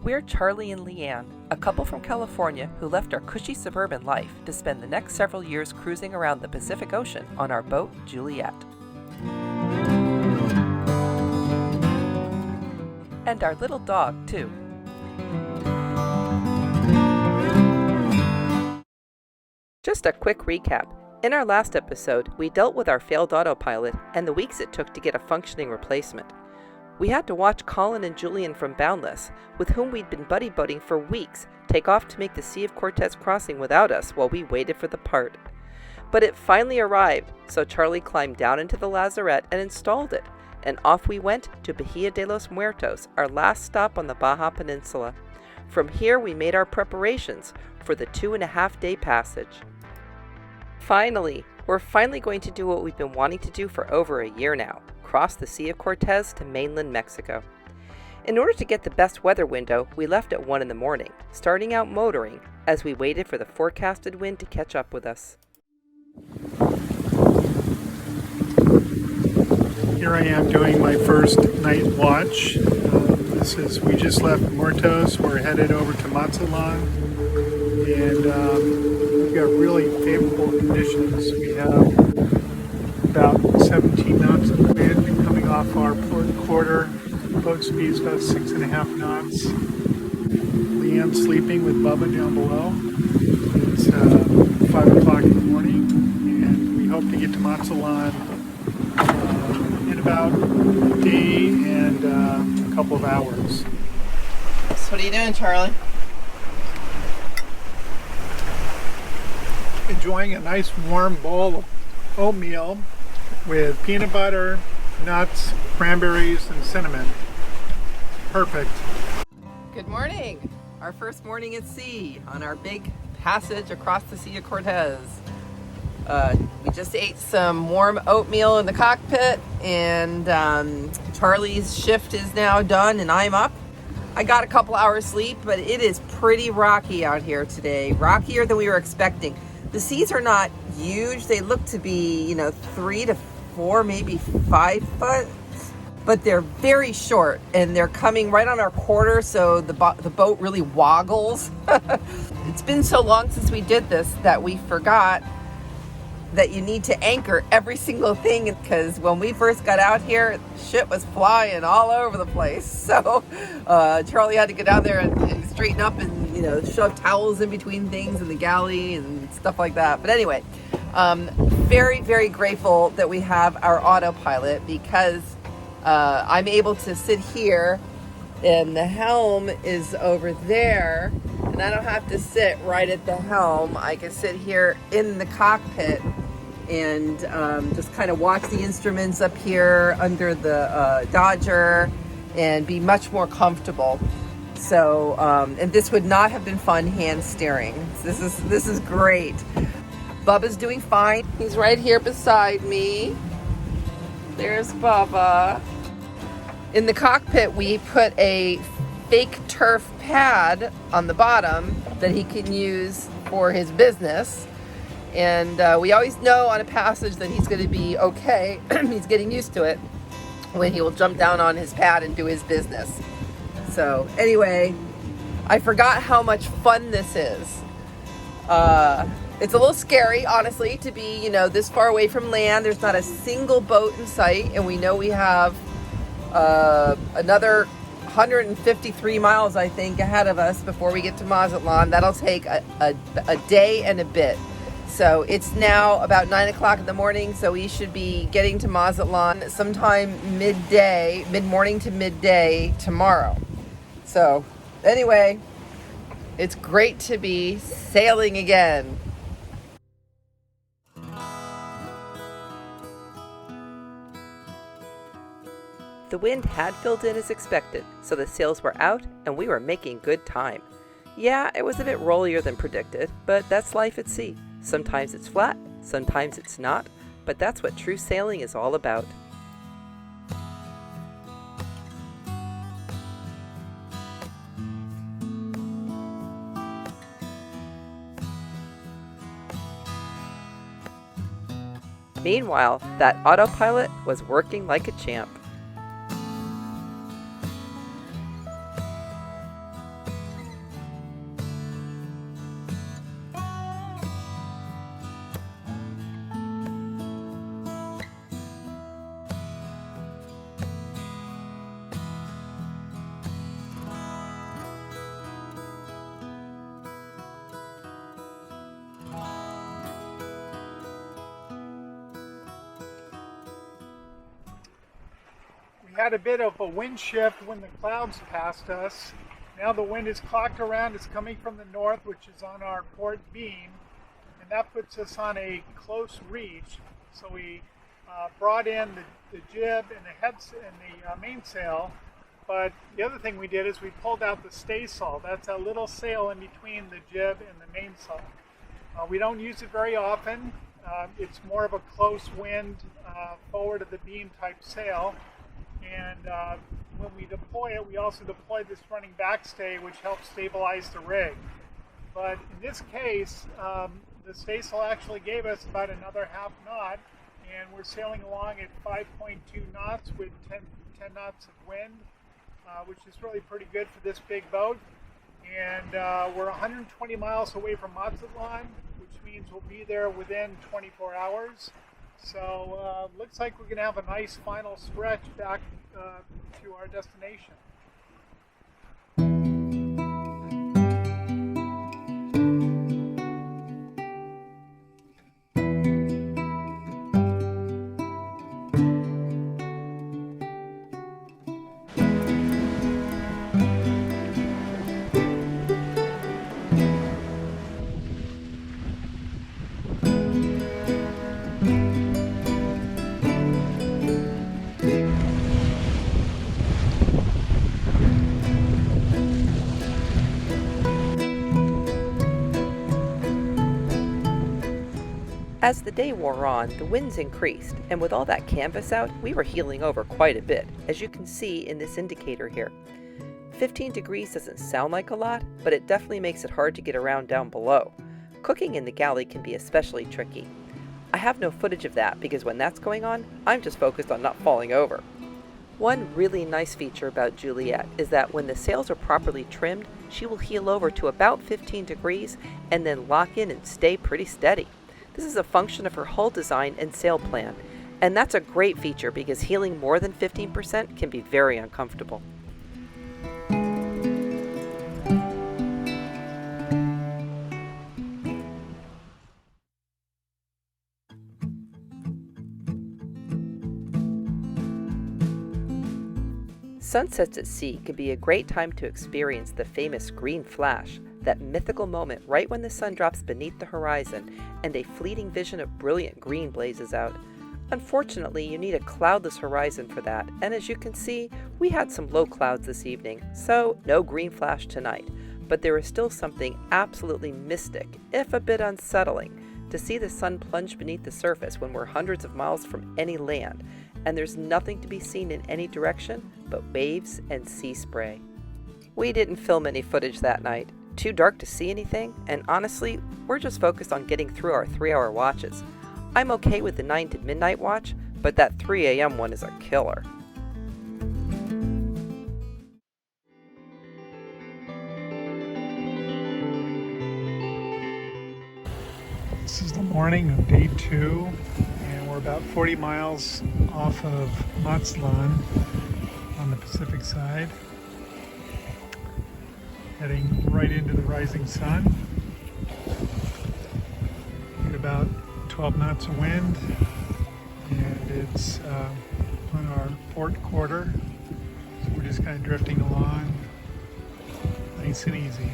We're Charlie and Leanne, a couple from California who left our cushy suburban life to spend the next several years cruising around the Pacific Ocean on our boat, Juliet. And our little dog, too. Just a quick recap. In our last episode, we dealt with our failed autopilot and the weeks it took to get a functioning replacement. We had to watch Colin and Julian from Boundless, with whom we'd been buddy-boating for weeks, take off to make the Sea of Cortez crossing without us while we waited for the part. But it finally arrived, so Charlie climbed down into the lazarette and installed it, and off we went to Bahia de los Muertos, our last stop on the Baja Peninsula. From here we made our preparations for the 2.5-day passage. Finally, we're finally going to do what we've been wanting to do for over a year now. Cross the Sea of Cortez to mainland Mexico. In order to get the best weather window, we left at 1 in the morning, starting out motoring as we waited for the forecasted wind to catch up with us. Here I am doing my first night watch. We just left Muertos. We're headed over to Mazatlan, and we've got really favorable conditions. We have about 17 knots of wind coming off our port quarter. Boat speed is about 6.5 knots. Leanne's sleeping with Bubba down below. It's 5 o'clock in the morning, and we hope to get to Mazatlan in about a day and a couple of hours. So what are you doing, Charlie? Enjoying a nice warm bowl of oatmeal with peanut butter, nuts, cranberries, and cinnamon. Perfect. Good morning! Our first morning at sea on our big passage across the Sea of Cortez. We just ate some warm oatmeal in the cockpit, and Charlie's shift is now done and I'm up. I got a couple hours sleep, but it is pretty rocky out here today. Rockier than we were expecting. The seas are not huge. They look to be, 3 to 4, maybe 5 foot, but they're very short and they're coming right on our quarter, so the boat really woggles. It's been so long since we did this that we forgot that you need to anchor every single thing, because when we first got out here, shit was flying all over the place. So Charlie had to get down there and straighten up and shove towels in between things in the galley and stuff like that. But anyway, very, very grateful that we have our autopilot, because I'm able to sit here and the helm is over there, and I don't have to sit right at the helm. I can sit here in the cockpit and just kind of watch the instruments up here under the Dodger and be much more comfortable. So, and this would not have been fun hand steering. This is great. Bubba's doing fine. He's right here beside me. There's Bubba. In the cockpit, we put a fake turf pad on the bottom that he can use for his business. And we always know on a passage that he's going to be okay. He's getting used to it when he will jump down on his pad and do his business. So anyway, I forgot how much fun this is. It's a little scary, honestly, to be, this far away from land. There's not a single boat in sight, and we know we have another 153 miles, I think, ahead of us before we get to Mazatlan. That'll take a day and a bit. So it's now about 9 o'clock in the morning, so we should be getting to Mazatlan sometime mid-morning to midday tomorrow. So anyway, it's great to be sailing again. The wind had filled in as expected, so the sails were out and we were making good time. Yeah, it was a bit rollier than predicted, but that's life at sea. Sometimes it's flat, sometimes it's not, but that's what true sailing is all about. Meanwhile, that autopilot was working like a champ. We had a bit of a wind shift when the clouds passed us. Now the wind is clocked around. It's coming from the north, which is on our port beam, and that puts us on a close reach. So we brought in the jib and the heads and the mainsail. But the other thing we did is we pulled out the staysail. That's a little sail in between the jib and the mainsail. We don't use it very often. It's more of a close wind, forward of the beam type sail. And when we deploy it, we also deploy this running backstay, which helps stabilize the rig. But in this case, the staysail actually gave us about another half knot, and we're sailing along at 5.2 knots with 10 knots of wind, which is really pretty good for this big boat. And we're 120 miles away from Mazatlan, which means we'll be there within 24 hours. So looks like we're going to have a nice final stretch back to our destination. As the day wore on, the winds increased, and with all that canvas out, we were heeling over quite a bit, as you can see in this indicator here. 15 degrees doesn't sound like a lot, but it definitely makes it hard to get around down below. Cooking in the galley can be especially tricky. I have no footage of that because when that's going on, I'm just focused on not falling over. One really nice feature about Juliet is that when the sails are properly trimmed, she will heel over to about 15 degrees and then lock in and stay pretty steady. This is a function of her hull design and sail plan, and that's a great feature because heeling more than 15% can be very uncomfortable. Sunsets at sea can be a great time to experience the famous green flash, that mythical moment right when the sun drops beneath the horizon and a fleeting vision of brilliant green blazes out. Unfortunately, you need a cloudless horizon for that, and as you can see, we had some low clouds this evening, so no green flash tonight. But there is still something absolutely mystic, if a bit unsettling, to see the sun plunge beneath the surface when we're hundreds of miles from any land, and there's nothing to be seen in any direction but waves and sea spray. We didn't film any footage that night. Too dark to see anything, and honestly, we're just focused on getting through our 3-hour watches. I'm okay with the 9 to midnight watch, but that 3 a.m. one is a killer. This is the morning of day 2, and we're about 40 miles off of Mazatlan on the Pacific side, heading right into the rising sun. Get about 12 knots of wind, and it's on our port quarter, so we're just kind of drifting along, nice and easy.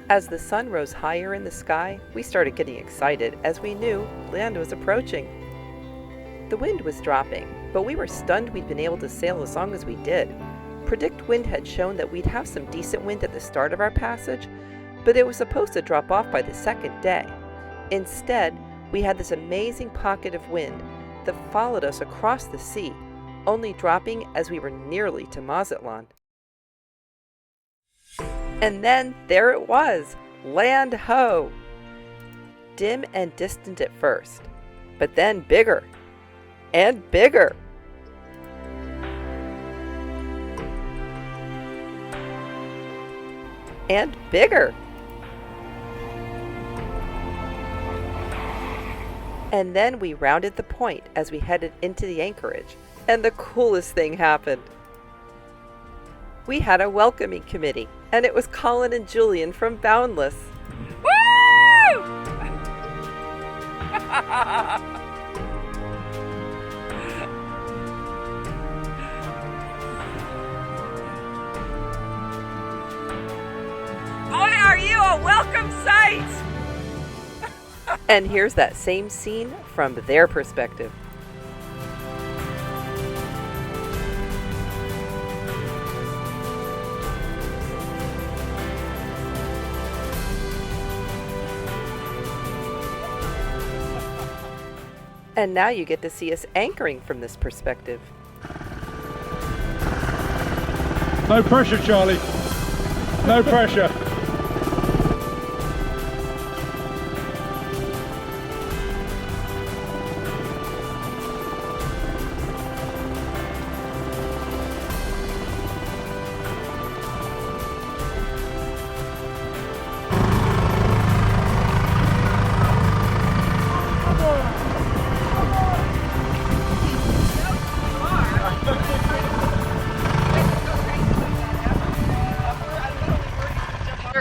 As the sun rose higher in the sky, we started getting excited as we knew land was approaching. The wind was dropping, but we were stunned we'd been able to sail as long as we did. Predict Wind had shown that we'd have some decent wind at the start of our passage, but it was supposed to drop off by the second day. Instead, we had this amazing pocket of wind that followed us across the sea, only dropping as we were nearly to Mazatlan. And then there it was, land ho! Dim and distant at first, but then bigger and bigger. And bigger. And then we rounded the point as we headed into the anchorage, and the coolest thing happened. We had a welcoming committee, and it was Colin and Julian from Boundless. Woo! Oh, welcome sight! And here's that same scene from their perspective. And now you get to see us anchoring from this perspective. No pressure, Charlie. No pressure.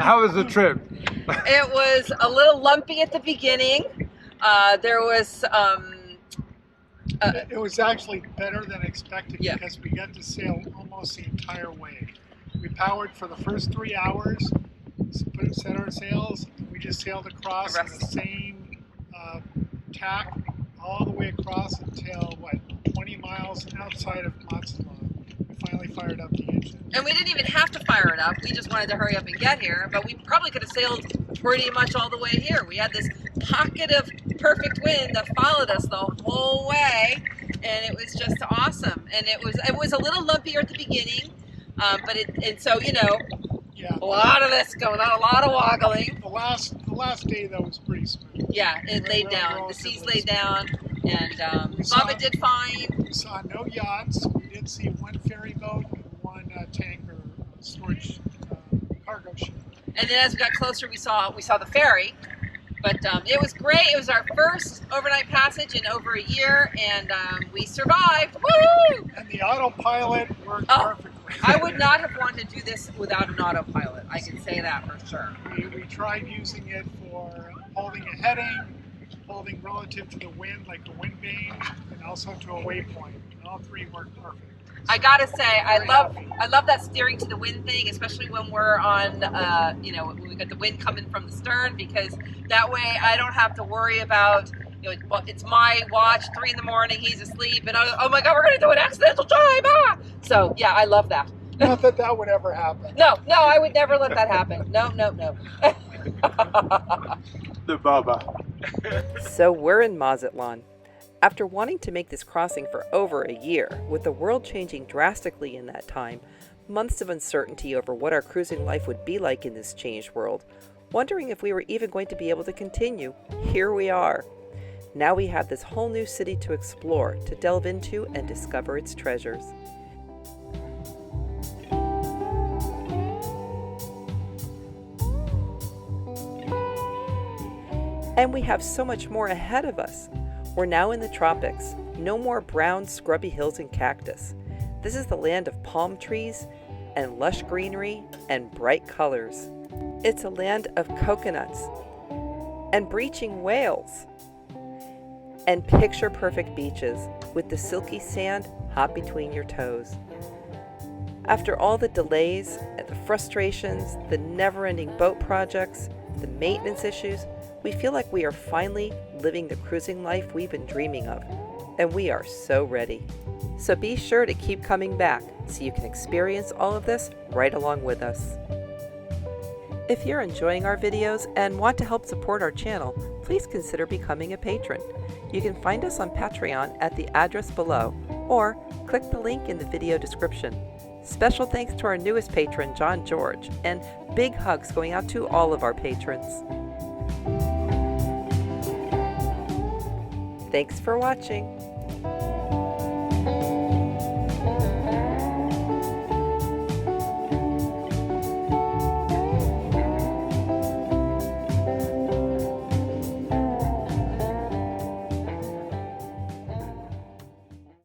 How was the trip? It was a little lumpy at the beginning. There was It was actually better than expected, Yeah. because we got to sail almost the entire way. We powered for the first 3 hours, set our sails, and we just sailed across The on the rest. same tack all the way across until, 20 miles outside of Matsulan. We finally fired up the engine. and we didn't even have to fire it up. We just wanted to hurry up and get here, but we probably could have sailed pretty much all the way here. We had this pocket of perfect wind that followed us the whole way, and it was just awesome. And it was a little lumpier at the beginning, so Yeah. a lot of this going on, a lot of woggling. The last day, though, was pretty smooth. Yeah, it laid Really down. The seas relatively laid down, and We saw- Bubba did fine. We saw no yachts. We did see one ferry boat and one tanker storage cargo ship. And then as we got closer, we saw the ferry. But it was great. It was our first overnight passage in over a year, and we survived. Woo! And the autopilot worked Oh, perfectly. I would not have wanted to do this without an autopilot. I can say that for sure. We tried using it for holding a heading, holding relative to the wind, like the wind vane, and also to a waypoint. And all three worked perfect. I gotta say, I Very love happy. that steering to the wind thing, especially when we're on, when we got the wind coming from the stern, because that way I don't have to worry about, it's my watch, 3 in the morning, he's asleep, and oh my God, we're gonna do an accidental dive, ah! So yeah, I love that. Not that that would ever happen. No, I would never let that happen. No. The Baba. So we're in Mazatlan. After wanting to make this crossing for over a year, with the world changing drastically in that time, months of uncertainty over what our cruising life would be like in this changed world, wondering if we were even going to be able to continue, here we are. Now we have this whole new city to explore, to delve into and discover its treasures. And we have so much more ahead of us. We're now in the tropics. No more brown, scrubby hills and cactus. This is the land of palm trees and lush greenery and bright colors. It's a land of coconuts and breaching whales and picture-perfect beaches with the silky sand hot between your toes. After all the delays and the frustrations, the never-ending boat projects, the maintenance issues, we feel like we are finally living the cruising life we've been dreaming of, and we are so ready. So be sure to keep coming back so you can experience all of this right along with us. If you're enjoying our videos and want to help support our channel, please consider becoming a patron. You can find us on Patreon at the address below, or click the link in the video description. Special thanks to our newest patron, John George, and big hugs going out to all of our patrons. Thanks for watching.